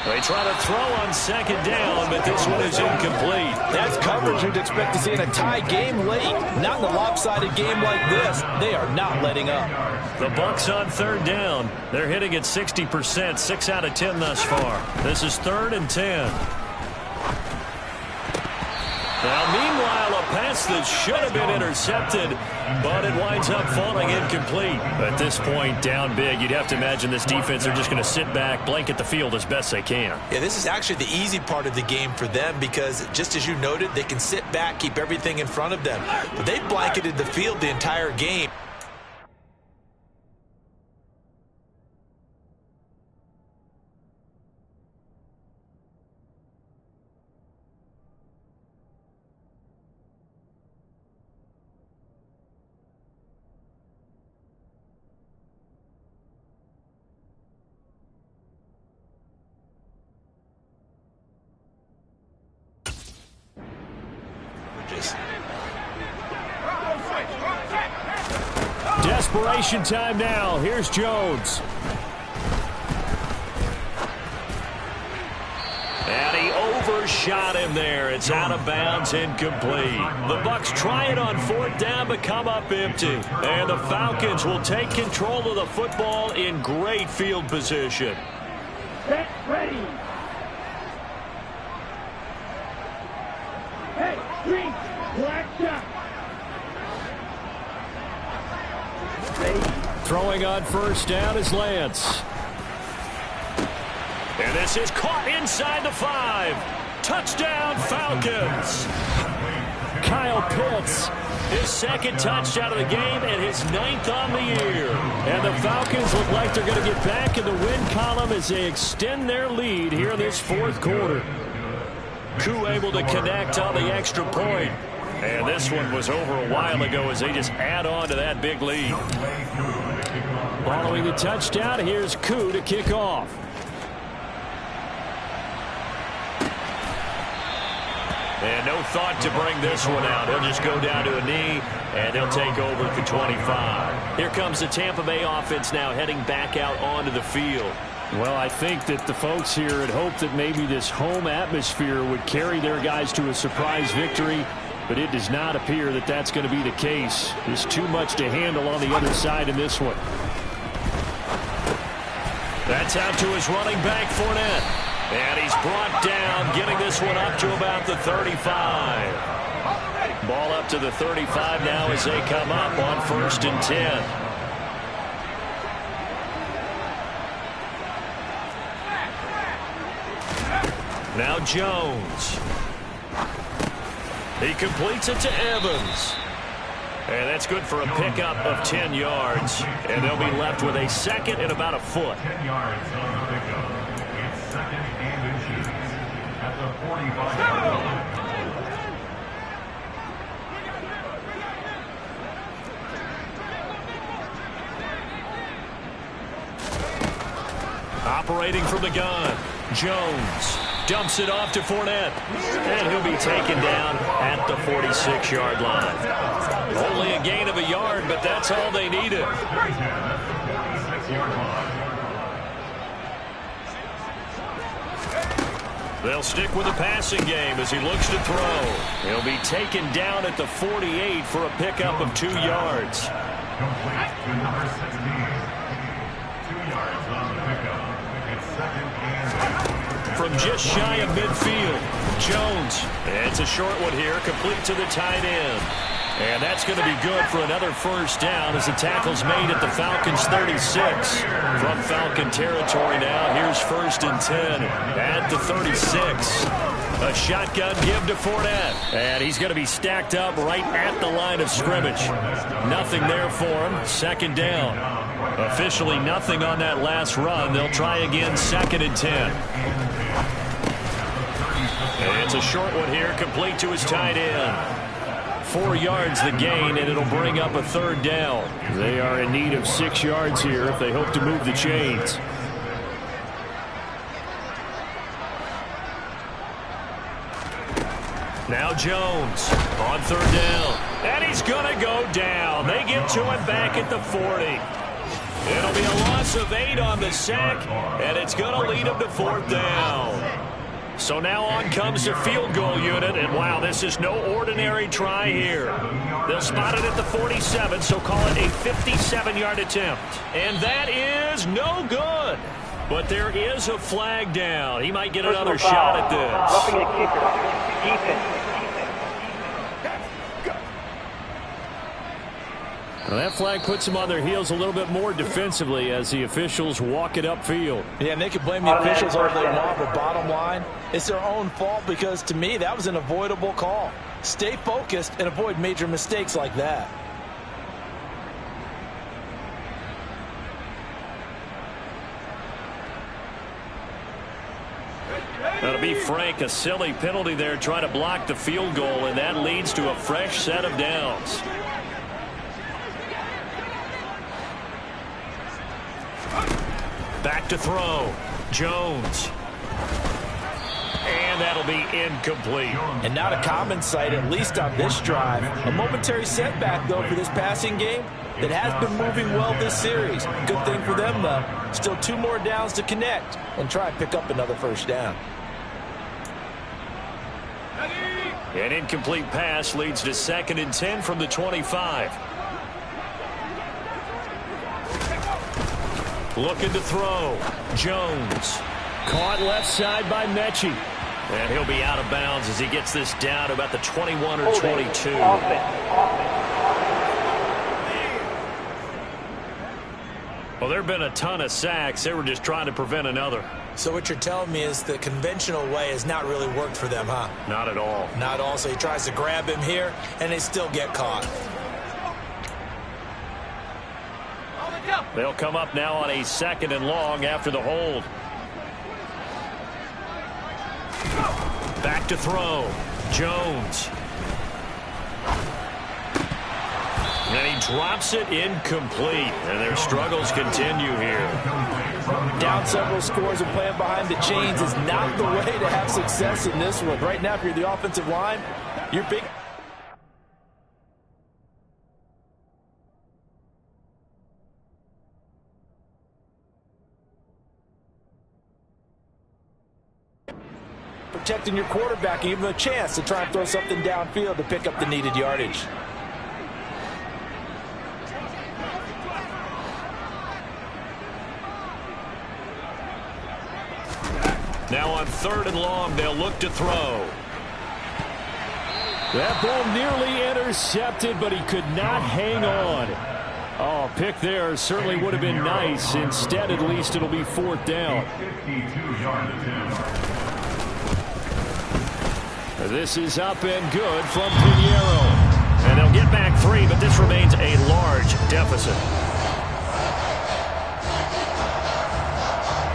E: They try to throw on 2nd down, but this one is incomplete.
D: That's coverage you'd expect to see in a tie game late. Not in a lopsided game like this. They are not letting up.
E: The Bucs on 3rd down. They're hitting at 60%, 6 out of 10 thus far. This is 3rd and 10. Now, meanwhile, a pass that should have been intercepted, but it winds up falling incomplete. At this point, down big, you'd have to imagine this defense are just going to sit back, blanket the field as best they can.
D: Yeah, this is actually the easy part of the game for them because, just as you noted, they can sit back, keep everything in front of them. But they've blanketed the field the entire game.
E: Desperation time now. Here's Jones. And he overshot him there. It's out of bounds, incomplete. The Bucs try it on 4th down, but come up empty. And the Falcons will take control of the football in great field position.
F: Set, ready. Hey, green, black shot.
E: Throwing on 1st down is Lance. And this is caught inside the 5. Touchdown, Falcons. Kyle Pitts, his 2nd touchdown of the game and his 9th on the year. And the Falcons look like they're going to get back in the win column as they extend their lead here in this 4th quarter. Koo able to connect on the extra point. And this one was over a while ago as they just add on to that big lead. Following the touchdown, here's Koo to kick off. And no thought to bring this one out. He'll just go down to a knee, and he'll take over at the 25. Here comes the Tampa Bay offense now heading back out onto the field. Well, I think that the folks here had hoped that maybe this home atmosphere would carry their guys to a surprise victory, but it does not appear that that's going to be the case. There's too much to handle on the other side in this one. That's out to his running back, Fournette.
C: And he's brought down, getting this one up to about the 35. Ball up to the 35 now as they come up on 1st and 10. Now Jones. He completes it to Evans. And that's good for a pickup of 10 yards. And they'll be left with a second and about a foot.
G: 10 yards on the pickup. It's second and inches at the 45-yard line.
C: Operating from the gun, Jones dumps it off to Fournette. And he'll be taken down at the 46-yard line. Only a gain of a yard, but that's all they needed. They'll stick with the passing game as he looks to throw. He'll be taken down at the 48 for a pickup of 2 yards.
G: Complete to number 17. 2 yards on the pickup. It's second and 8.
C: From just shy of midfield, Jones. It's a short one here, complete to the tight end. And that's going to be good for another first down as the tackle's made at the Falcons' 36. From Falcon territory now, here's 1st and 10 at the 36. A shotgun give to Fournette. And he's going to be stacked up right at the line of scrimmage. Nothing there for him. 2nd down. Officially nothing on that last run. They'll try again 2nd and 10. And it's a short one here, complete to his tight end. 4 yards the gain, and it'll bring up a 3rd down. They are in need of 6 yards here if they hope to move the chains. Now Jones on 3rd down. And he's going to go down. They get to him back at the 40. It'll be a loss of 8 on the sack, and it's going to lead him to 4th down. So now on comes the field goal unit, and wow, this is no ordinary try here. They'll spot it at the 47, so call it a 57-yard attempt. And that is no good. But there is a flag down. He might get another shot at this.
H: Roughing the kicker. Defense.
E: Well, that flag puts them on their heels a little bit more defensively as the officials walk it upfield.
D: Yeah, and they can blame the officials all they want, but bottom line, it's their own fault because, to me, that was an avoidable call. Stay focused and avoid major mistakes like that.
C: Now, to be frank, a silly penalty there trying to block the field goal, and that leads to a fresh set of downs. Back to throw. Jones. And that'll be incomplete.
D: And not a common sight, at least on this drive. A momentary setback, though, for this passing game that has been moving well this series. Good thing for them, though. Still 2 more downs to connect and try and pick up another first down.
C: An incomplete pass leads to 2nd and 10 from the 25. Looking to throw. Jones. Caught left side by Mechie. And he'll be out of bounds as he gets this down to about the 21 or 22. Well, there have been a ton of sacks. They were just trying to prevent another.
D: So what you're telling me is the conventional way has not really worked for them, huh?
C: Not at all.
D: Not at all. So he tries to grab him here, and they still get caught.
C: They'll come up now on a 2nd and long after the hold. Back to throw. Jones. And he drops it incomplete. And their struggles continue here.
D: Down several scores and playing behind the chains is not the way to have success in this one. Right now, if you're the offensive line, you're big. Protecting your quarterback and giving him a chance to try and throw something downfield to pick up the needed yardage.
C: Now on 3rd and long, they'll look to throw.
E: That ball nearly intercepted, but he could not hang on. Oh, pick there certainly would have been nice. Instead, at least it'll be 4th down.
G: 52-yard attempt.
E: This is up and good from Pinheiro.
C: And they'll get back 3, but this remains a large deficit.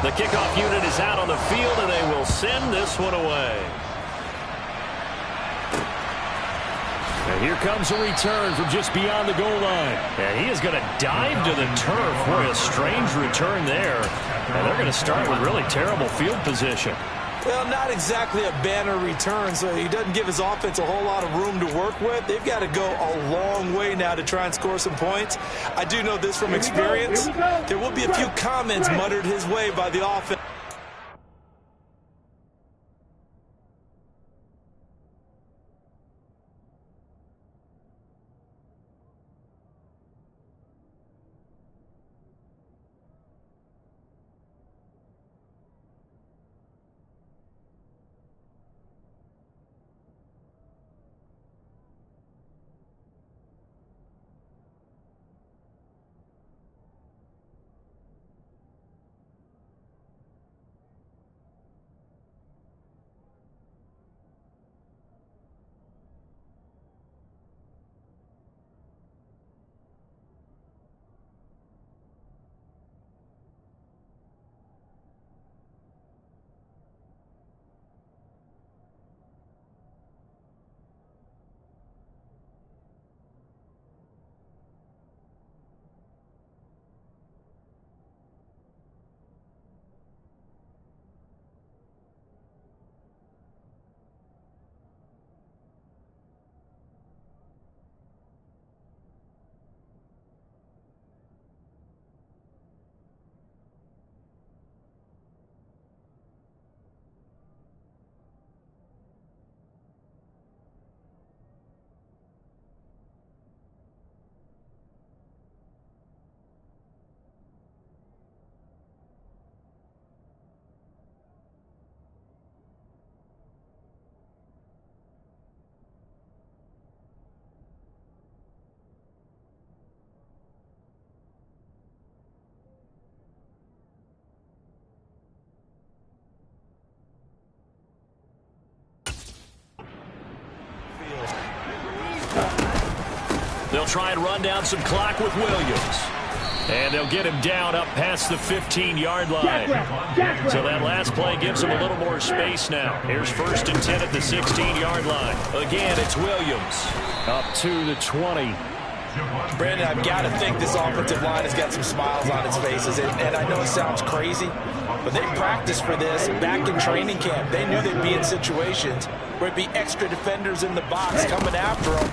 C: The kickoff unit is out on the field, and they will send this one away.
E: And here comes a return from just beyond the goal line.
C: And he is going to dive to the turf. Boy, a strange return there. And they're going to start with really terrible field position.
D: Well, not exactly a banner return, so he doesn't give his offense a whole lot of room to work with. They've got to go a long way now to try and score some points. I do know this from experience. There will be a few comments muttered his way by the offense.
C: They'll try and run down some clock with Williams. And they'll get him down up past the 15-yard line. So that last play gives them a little more space now. Here's 1st and 10 at the 16-yard line. Again, it's Williams.
E: Up to the 20.
D: Brandon, I've got to think this offensive line has got some smiles on its faces. And I know it sounds crazy, but they practiced for this back in training camp. They knew they'd be in situations where it'd be extra defenders in the box coming after them,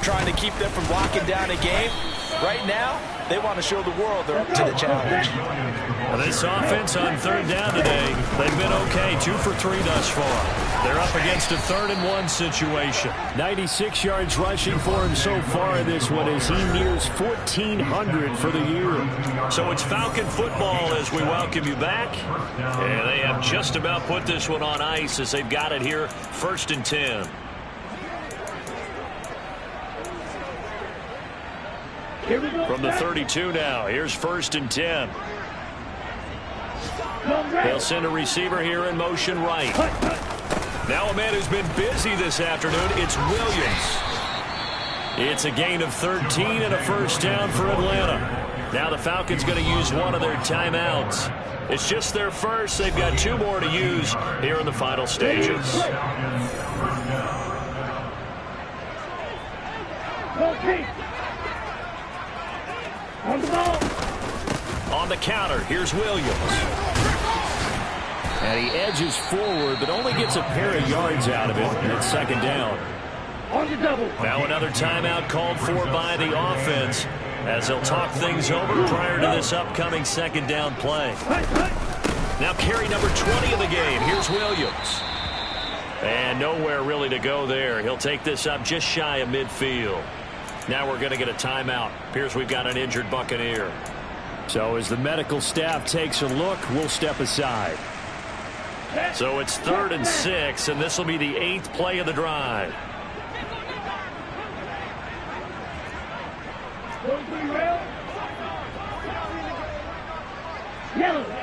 D: trying to keep them from locking down a game. Right now, they want to show the world they're up to the challenge.
C: Well, this offense on 3rd down today, they've been okay, 2 for 3 thus far. They're up against a 3rd and 1 situation.
E: 96 yards rushing for him so far in this one as he nears 1,400 for the year.
C: So it's Falcon football as we welcome you back. And they have just about put this one on ice as they've got it here, 1st and 10. From the 32 now, here's 1st and 10. They'll send a receiver here in motion right. Now a man who's been busy this afternoon, it's Williams. It's a gain of 13 and a 1st down for Atlanta. Now the Falcons going to use one of their timeouts. It's just their first. They've got 2 more to use here in the final stages.
F: On the ball.
C: On the counter, here's Williams.
E: And he edges forward, but only gets a pair of yards out of it, and it's 2nd down.
F: On the double.
C: Now another timeout called for by the offense as they'll talk things over prior to this upcoming 2nd down play. Now carry number 20 of the game. Here's Williams. And nowhere really to go there. He'll take this up just shy of midfield. Now we're going to get a timeout. Appears we've got an injured Buccaneer.
E: So as the medical staff takes a look, we'll step aside.
C: So it's 3rd and 6, and this will be the 8th play of the drive.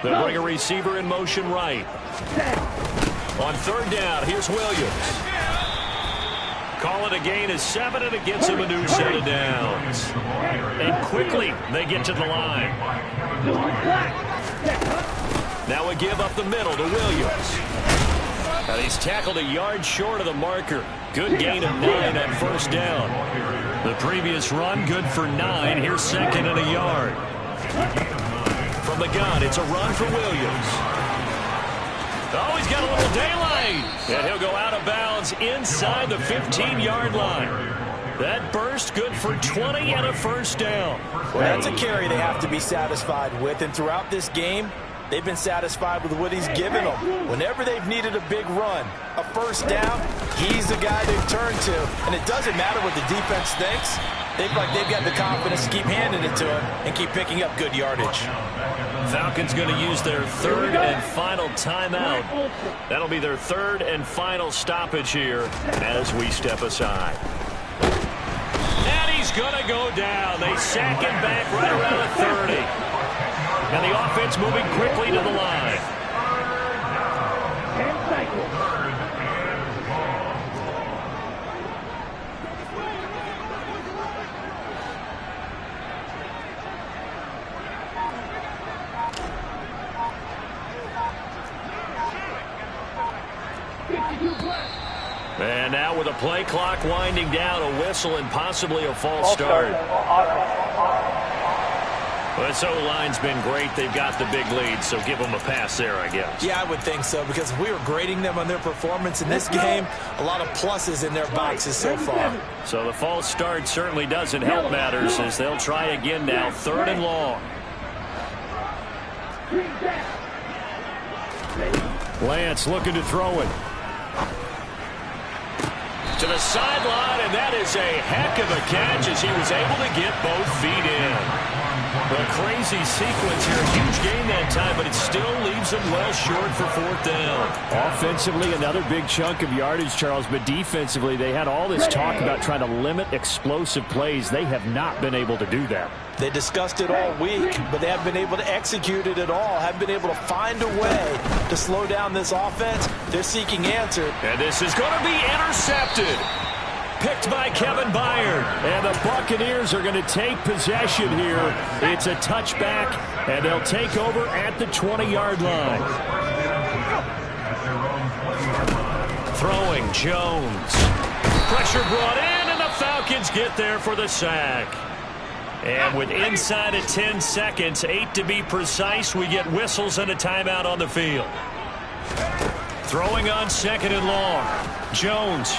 C: They'll bring a receiver in motion right. On 3rd down, here's Williams. Call it a gain of 7, and it gets him a new set of downs. And quickly, they get to the line. Now a give up the middle to Williams. And he's tackled a yard short of the marker. Good gain of 9 on 1st down. The previous run, good for 9. Here's 2nd and a yard. From the gun, it's a run for Williams. Oh, he's got a little daylight. And he'll go out of bounds inside the 15-yard line. That burst good for 20 and a 1st down.
D: Well, that's a carry they have to be satisfied with. And throughout this game, they've been satisfied with what he's given them. Whenever they've needed a big run, a 1st down, he's the guy they've turned to. And it doesn't matter what the defense thinks. They've got the confidence to keep handing it to him and keep picking up good yardage.
C: Falcons going to use their 3rd and final timeout. That'll be their 3rd and final stoppage here as we step aside. And he's going to go down. They sack him back right around the 30. And the offense moving quickly to the line.
F: 10 cycles.
C: And now with a play clock winding down, a whistle and possibly a false start. Well, this O-line's been great. They've got the big lead, so give them a pass there, I guess.
D: Yeah, I would think so, because if we were grading them on their performance in this game, a lot of pluses in their boxes so far.
C: So the false start certainly doesn't help matters as they'll try again now, 3rd and long. Lance looking to throw it. To the sideline, and that is a heck of a catch as he was able to get both feet in. A crazy sequence here. A huge gain that time, but it still leaves him well short for 4th down.
E: Offensively, another big chunk of yardage, Charles, but defensively, they had all this talk about trying to limit explosive plays. They have not been able to do that.
D: They discussed it all week, but they haven't been able to execute it at all. Haven't been able to find a way to slow down this offense. They're seeking answers.
C: And this is going to be intercepted. Picked by Kevin Byard. And the Buccaneers are going to take possession here. It's a touchback, and they'll take over at the 20-yard line. Throwing Jones. Pressure brought in, and the Falcons get there for the sack. And with inside of 10 seconds, 8 to be precise, we get whistles and a timeout on the field. Throwing on 2nd and long. Jones.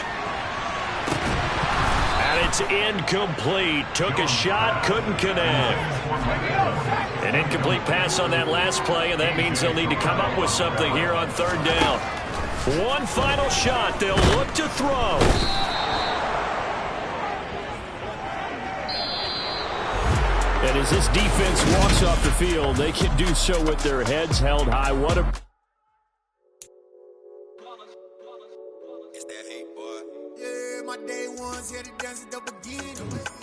C: And it's incomplete. Took a shot, couldn't connect. An incomplete pass on that last play, and that means they'll need to come up with something here on 3rd down. One final shot. They'll look to throw.
E: And as this defense walks off the field, they can do so with their heads held high. What a...
A: My day ones here to dance at the beginning.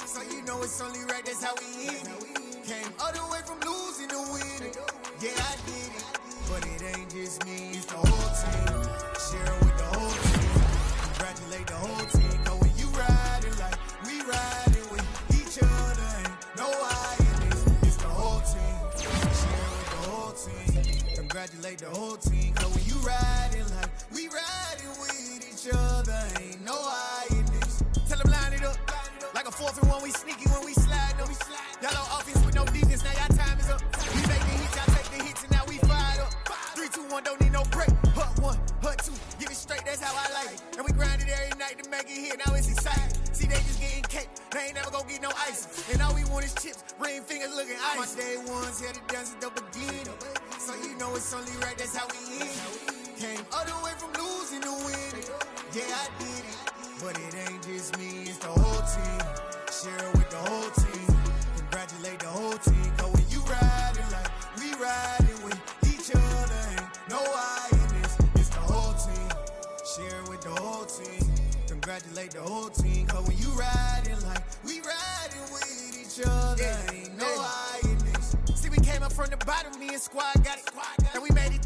A: So you know it's only right, that's how we end it. Came all the way from losing to winning. Yeah, I did it. But it ain't just me, it's the whole team. Share with the whole team. Congratulate the whole team. Cause when you riding like we riding with each other, ain't no I in this. It's the whole team. Share with the whole team. Congratulate the whole team. Cause when you riding like we riding with each other, ain't no I. Tell them line it up. Like a 4th and 1, we sneaky when we slide them. Y'all on offense with no defense, now y'all time is up. We make the hits, y'all take the hits, and now we fired up. 3, 2, 1, don't need no break. Hut 1, hut 2, give it straight, that's how I like it. And we grind it every night to make it hit, now it's exciting. See, they just getting cake, they ain't never gonna get no ice. And all we want is chips, ring fingers looking ice. My day ones here to dance at the beginning. So you know it's only right, that's how we end it. Came all the way from losing to winning. Yeah, I did it. But it ain't just me, it's the whole team. Share it with the whole team. Congratulate the whole team. Cause when you riding like we riding with each other, ain't no I in this. It's congratulate the whole team. Cause when you riding like we riding with each other, ain't no hiding this. See, we came up from the bottom, me and squad got it. And we made it